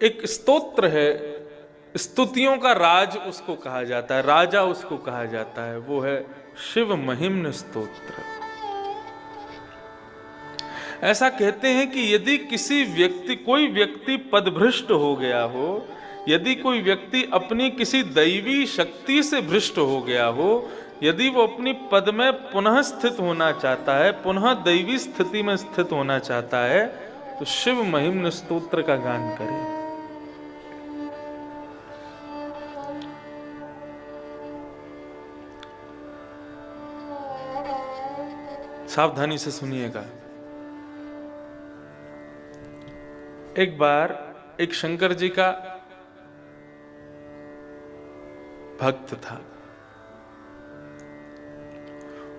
एक स्तोत्र है, स्तुतियों का राज उसको कहा जाता है, राजा उसको कहा जाता है, वो है शिव महिम्न स्तोत्र। ऐसा कहते हैं कि यदि कोई व्यक्ति पदभ्रष्ट हो गया हो, यदि कोई व्यक्ति अपनी किसी दैवी शक्ति से भ्रष्ट हो गया हो, यदि वो अपनी पद में पुनः स्थित होना चाहता है, पुनः दैवी स्थिति में स्थित होना चाहता है, तो शिव महिम्न स्तोत्र का गान करे। सावधानी से सुनिएगा। एक बार एक शंकर जी का भक्त था।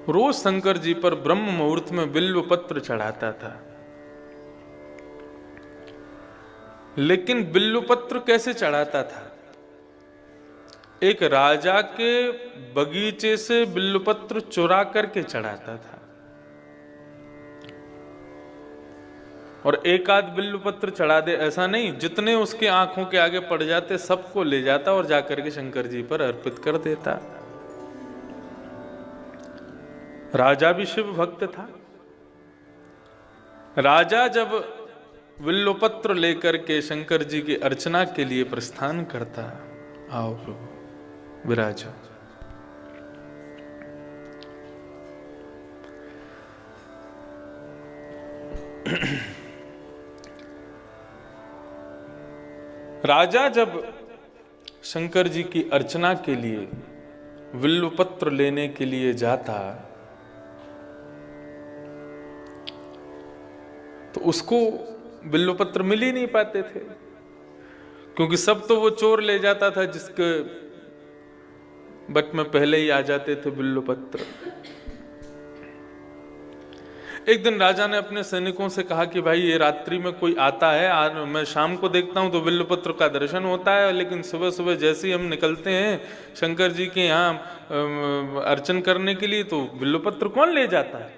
रोज शंकर जी पर ब्रह्म मुहूर्त में बिल्व पत्र चढ़ाता था। लेकिन बिल्व पत्र कैसे चढ़ाता था? एक राजा के बगीचे से बिल्व पत्र चुरा करके चढ़ाता था, और एक आध बिल्व पत्र चढ़ा दे ऐसा नहीं, जितने उसके आंखों के आगे पड़ जाते सबको ले जाता और जाकर के शंकर जी पर अर्पित कर देता। राजा भी शिव भक्त था। राजा जब बिल्व पत्र लेकर के शंकर जी की अर्चना के लिए प्रस्थान करता, आओ प्रभु विराजो। राजा जब शंकर जी की अर्चना के लिए बिल्व पत्र लेने के लिए जाता, तो उसको बिल्व पत्र मिल ही नहीं पाते थे, क्योंकि सब तो वो चोर ले जाता था जिसके बट में पहले ही आ जाते थे बिल्व पत्र। एक दिन राजा ने अपने सैनिकों से कहा कि भाई ये रात्रि में कोई आता है, मैं शाम को देखता हूं तो बिल्व पत्र का दर्शन होता है, लेकिन सुबह सुबह जैसे ही हम निकलते हैं शंकर जी के यहाँ अर्चन करने के लिए तो बिल्व पत्र कौन ले जाता है?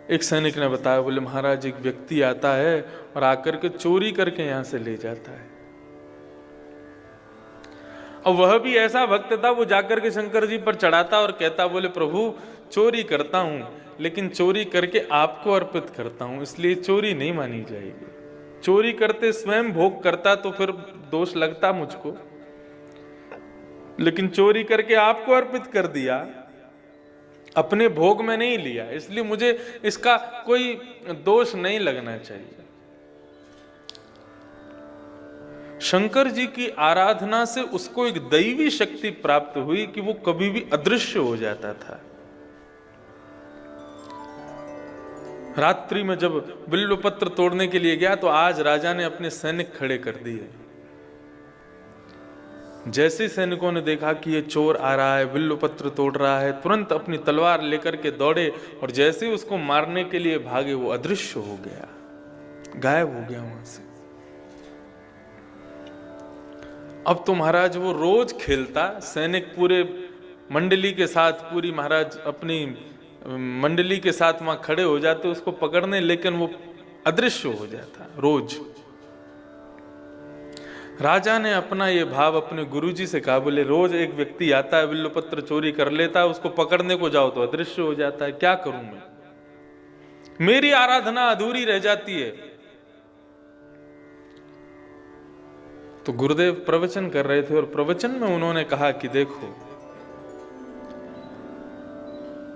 एक सैनिक ने बताया, बोले महाराज एक व्यक्ति आता है और आकर के चोरी करके यहां से ले जाता है। और वह भी ऐसा भक्त था, वो जाकर के शंकर जी पर चढ़ाता और कहता, बोले प्रभु चोरी करता हूं, लेकिन चोरी करके आपको अर्पित करता हूं, इसलिए चोरी नहीं मानी जाएगी। चोरी करते स्वयं भोग करता तो फिर दोष लगता मुझको, लेकिन चोरी करके आपको अर्पित कर दिया, अपने भोग में नहीं लिया, इसलिए मुझे इसका कोई दोष नहीं लगना चाहिए। शंकर जी की आराधना से उसको एक दैवी शक्ति प्राप्त हुई कि वो कभी भी अदृश्य हो जाता था। रात्रि में जब बिल्व पत्र तोड़ने के लिए गया तो आज राजा ने अपने सैनिक खड़े कर दिए। जैसे सैनिकों ने देखा कि ये चोर आ रहा है, बिल्व पत्र तोड़ रहा है, तुरंत अपनी तलवार लेकर के दौड़े और जैसे ही उसको मारने के लिए भागे वो अदृश्य हो गया, गायब हो गया वहां से। अब तो महाराज वो रोज खेलता, सैनिक पूरे मंडली के साथ, पूरी महाराज अपनी मंडली के साथ वहां खड़े हो जाते उसको पकड़ने, लेकिन वो अदृश्य हो जाता रोज। राजा ने अपना ये भाव अपने गुरुजी से कहा, बोले रोज एक व्यक्ति आता है बिल्व पत्र चोरी कर लेता है, उसको पकड़ने को जाओ तो अदृश्य हो जाता है, क्या करूं मैं? मेरी आराधना अधूरी रह जाती है। तो गुरुदेव प्रवचन कर रहे थे और प्रवचन में उन्होंने कहा कि देखो,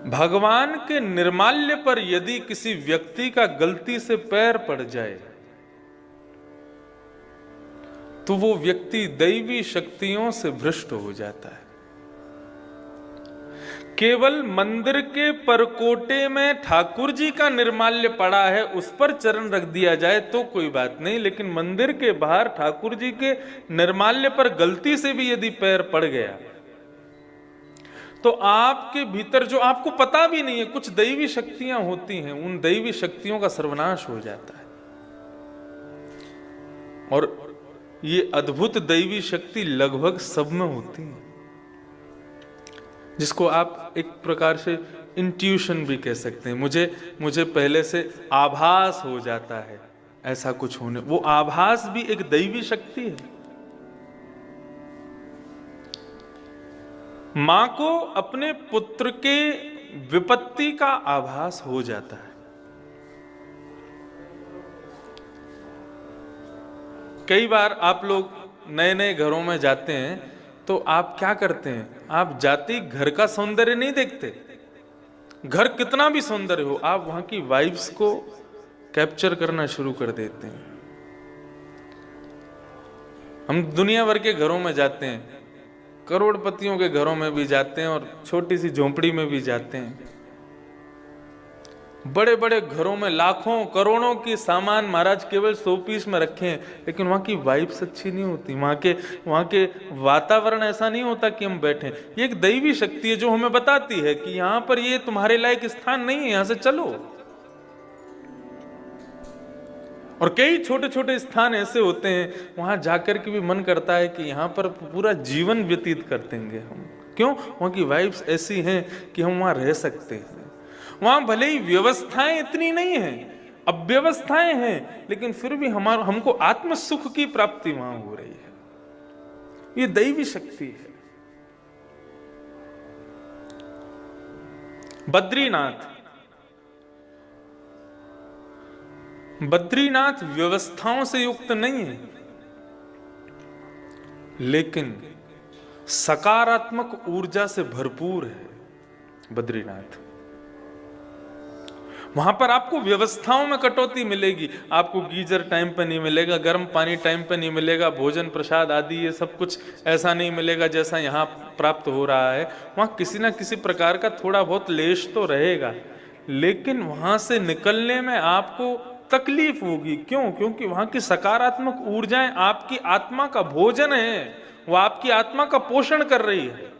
भगवान के निर्माल्य पर यदि किसी व्यक्ति का गलती से पैर पड़ जाए तो वो व्यक्ति दैवी शक्तियों से भ्रष्ट हो जाता है। केवल मंदिर के परकोटे में ठाकुर जी का निर्माल्य पड़ा है, उस पर चरण रख दिया जाए तो कोई बात नहीं, लेकिन मंदिर के बाहर ठाकुर जी के निर्माल्य पर गलती से भी यदि पैर पड़ गया तो आपके भीतर जो आपको पता भी नहीं है कुछ दैवी शक्तियां होती हैं, उन दैवी शक्तियों का सर्वनाश हो जाता है। और ये अद्भुत दैवी शक्ति लगभग सब में होती है, जिसको आप एक प्रकार से इंट्यूशन भी कह सकते हैं। मुझे पहले से आभास हो जाता है ऐसा कुछ होने, वो आभास भी एक दैवी शक्ति है। मां को अपने पुत्र के विपत्ति का आभास हो जाता है। कई बार आप लोग नए नए घरों में जाते हैं तो आप क्या करते हैं, आप जाते ही घर का सौंदर्य नहीं देखते, घर कितना भी सौंदर्य हो, आप वहां की वाइब्स को कैप्चर करना शुरू कर देते हैं। हम दुनिया भर के घरों में जाते हैं, करोड़पतियों के घरों में भी जाते हैं और छोटी सी झोंपड़ी में भी जाते हैं। बड़े बड़े घरों में लाखों करोड़ों की सामान महाराज केवल 100 पीस में रखे हैं, लेकिन वहां की वाइब्स अच्छी नहीं होती, वहां के वातावरण ऐसा नहीं होता कि हम बैठें। ये एक दैवी शक्ति है जो हमें बताती है कि यहां पर ये तुम्हारे लायक स्थान नहीं है, यहां से चलो। और कई छोटे छोटे स्थान ऐसे होते हैं, वहां जाकर के भी मन करता है कि यहां पर पूरा जीवन व्यतीत कर देंगे हम। क्यों? वहां की वाइब्स ऐसी हैं कि हम वहां रह सकते हैं। वहां भले ही व्यवस्थाएं इतनी नहीं है, अव्यवस्थाएं हैं, लेकिन फिर भी हमको आत्म सुख की प्राप्ति वहां हो रही है। ये दैवी शक्ति है। बद्रीनाथ व्यवस्थाओं से युक्त नहीं है, लेकिन सकारात्मक ऊर्जा से भरपूर है बद्रीनाथ। वहां पर आपको व्यवस्थाओं में कटौती मिलेगी, आपको गीजर टाइम पे नहीं मिलेगा, गर्म पानी टाइम पे नहीं मिलेगा, भोजन प्रसाद आदि ये सब कुछ ऐसा नहीं मिलेगा जैसा यहाँ प्राप्त हो रहा है। वहां किसी ना किसी प्रकार का थोड़ा बहुत लेश तो रहेगा, लेकिन वहां से निकलने में आपको तकलीफ होगी। क्यों? क्योंकि वहां की सकारात्मक ऊर्जाएं आपकी आत्मा का भोजन है, वो आपकी आत्मा का पोषण कर रही है।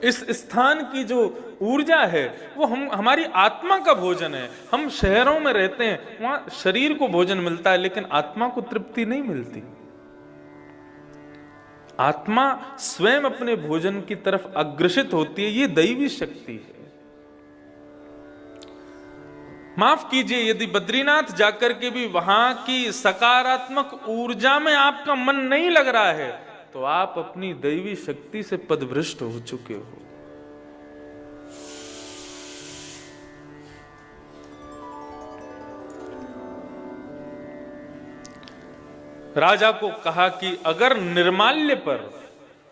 इस स्थान की जो ऊर्जा है वो हमारी आत्मा का भोजन है। हम शहरों में रहते हैं, वहां शरीर को भोजन मिलता है, लेकिन आत्मा को तृप्ति नहीं मिलती। आत्मा स्वयं अपने भोजन की तरफ अग्रसित होती है। ये दैवी शक्ति है। माफ कीजिए, यदि बद्रीनाथ जाकर के भी वहां की सकारात्मक ऊर्जा में आपका मन नहीं लग रहा है, तो आप अपनी दैवी शक्ति से पदभ्रष्ट हो चुके हो। राजा को कहा कि अगर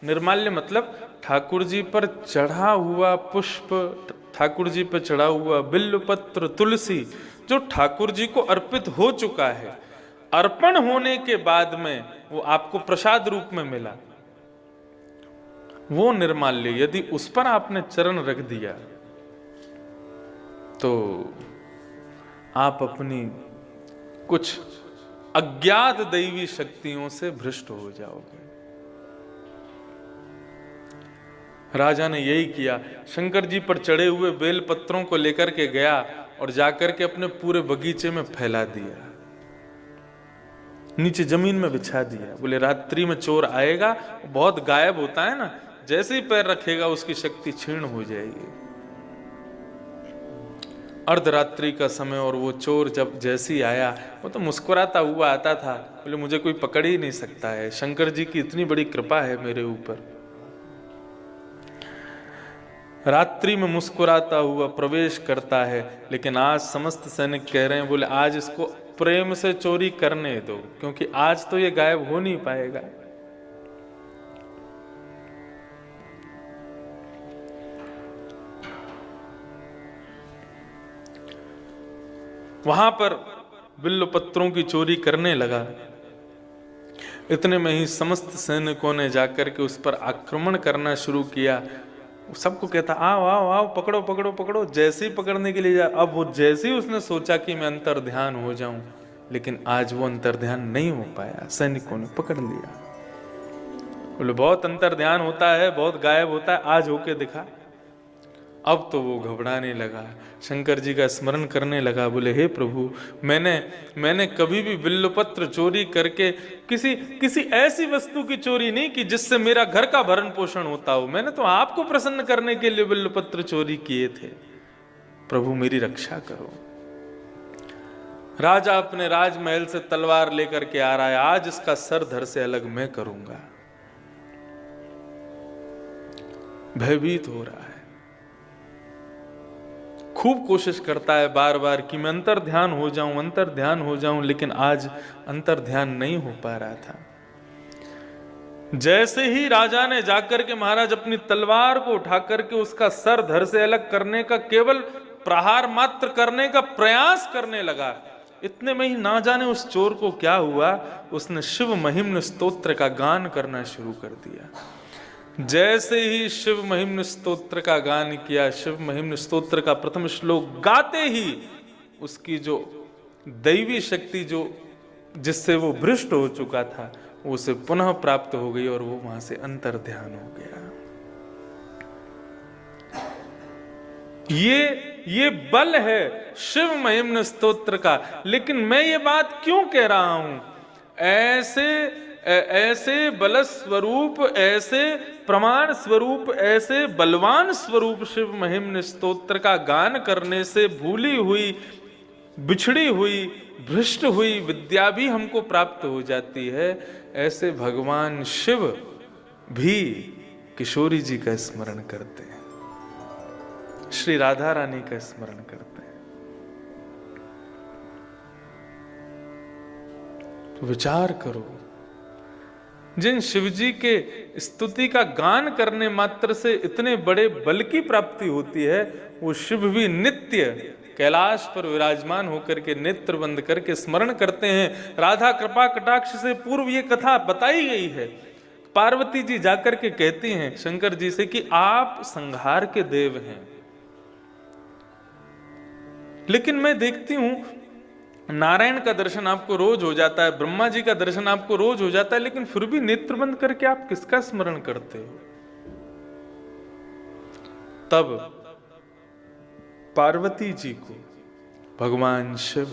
निर्माल्य मतलब ठाकुर जी पर चढ़ा हुआ पुष्प, ठाकुर जी पर चढ़ा हुआ बिल्वपत्र, तुलसी, जो ठाकुर जी को अर्पित हो चुका है, अर्पण होने के बाद में वो आपको प्रसाद रूप में मिला, वो निर्माल्य, यदि उस पर आपने चरण रख दिया तो आप अपनी कुछ अज्ञात दैवी शक्तियों से भ्रष्ट हो जाओगे। राजा ने यही किया, शंकर जी पर चढ़े हुए बेल पत्रों को लेकर के गया और जाकर के अपने पूरे बगीचे में फैला दिया, नीचे जमीन में बिछा दिया। बोले रात्रि में चोर आएगा, बहुत गायब होता है ना, जैसे ही पैर रखेगा उसकी शक्ति क्षीण हो जाएगी। अर्धरात्रि का समय, और वो चोर जब जैसे ही आया, वो तो मुस्कुराता हुआ आता था। बोले मुझे कोई पकड़ ही नहीं सकता है, शंकर जी की इतनी बड़ी कृपा है मेरे ऊपर। रात्रि में मुस्कुराता हुआ प्रवेश करता है, लेकिन आज समस्त सैनिक कह रहे हैं, बोले आज इसको प्रेम से चोरी करने दो, क्योंकि आज तो ये गायब हो नहीं पाएगा। वहां पर बिल्व पत्रों की चोरी करने लगा। इतने में ही समस्त सैनिकों ने जाकर के उस पर आक्रमण करना शुरू किया। सबको कहता आओ आओ आओ, पकड़ो पकड़ो पकड़ो। जैसे ही पकड़ने के लिए जा, अब वो जैसे ही उसने सोचा कि मैं अंतर ध्यान हो जाऊं, लेकिन आज वो अंतर ध्यान नहीं हो पाया, सैनिकों ने पकड़ लिया। बोले बहुत अंतर ध्यान होता है, बहुत गायब होता है, आज होके दिखा। अब तो वो घबराने लगा, शंकर जी का स्मरण करने लगा। बोले हे प्रभु, मैंने कभी भी बिल्वपत्र चोरी करके किसी ऐसी वस्तु की चोरी नहीं की जिससे मेरा घर का भरण पोषण होता हो। मैंने तो आपको प्रसन्न करने के लिए बिल्वपत्र चोरी किए थे। प्रभु मेरी रक्षा करो। राजा अपने राजमहल से तलवार लेकर के आ रहा है, आज इसका सर धड़ से अलग मैं करूंगा। भयभीत हो रहा है, खूब कोशिश करता है बार बार कि मैं अंतर ध्यान हो जाऊं, अंतर ध्यान हो जाऊं, लेकिन आज अंतर ध्यान नहीं हो पा रहा था। जैसे ही राजा ने जाकर के महाराज अपनी तलवार को उठा करके उसका सर धड़ से अलग करने का, केवल प्रहार मात्र करने का प्रयास करने लगा, इतने में ही ना जाने उस चोर को क्या हुआ, उसने शिव महिम्न स्तोत्र का गान करना शुरू कर दिया। जैसे ही शिव महिम्न स्तोत्र का गान किया, शिव महिम्न स्तोत्र का प्रथम श्लोक गाते ही उसकी जो दैवी शक्ति जो जिससे वो भ्रष्ट हो चुका था, वो उसे पुनः प्राप्त हो गई और वो वहां से अंतर ध्यान हो गया। ये बल है शिव महिम्न स्तोत्र का। लेकिन मैं ये बात क्यों कह रहा हूं, ऐसे बल स्वरूप, ऐसे प्रमाण स्वरूप, ऐसे बलवान स्वरूप शिव महिम्न स्तोत्र का गान करने से भूली हुई, बिछड़ी हुई, भ्रष्ट हुई विद्या भी हमको प्राप्त हो जाती है। ऐसे भगवान शिव भी किशोरी जी का स्मरण करते हैं, श्री राधा रानी का स्मरण करते हैं। तो विचार करो, जिन शिवजी के स्तुति का गान करने मात्र से इतने बड़े बल की प्राप्ति होती है, वो शिव भी नित्य कैलाश पर विराजमान होकर के नेत्र बंद करके स्मरण करते हैं। राधा कृपा कटाक्ष से पूर्व ये कथा बताई गई है। पार्वती जी जाकर के कहती हैं शंकर जी से कि आप संहार के देव हैं, लेकिन मैं देखती हूं नारायण का दर्शन आपको रोज हो जाता है, ब्रह्मा जी का दर्शन आपको रोज हो जाता है, लेकिन फिर भी नेत्र बंद करके आप किसका स्मरण करते हो? तब पार्वती जी को भगवान शिव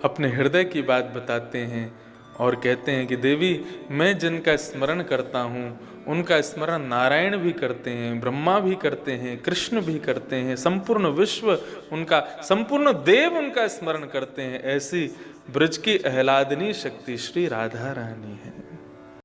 अपने हृदय की बात बताते हैं और कहते हैं कि देवी, मैं जिनका स्मरण करता हूं उनका स्मरण नारायण भी करते हैं, ब्रह्मा भी करते हैं, कृष्ण भी करते हैं, संपूर्ण विश्व उनका, संपूर्ण देव उनका स्मरण करते हैं। ऐसी ब्रज की आह्लादनी शक्ति श्री राधा रानी है।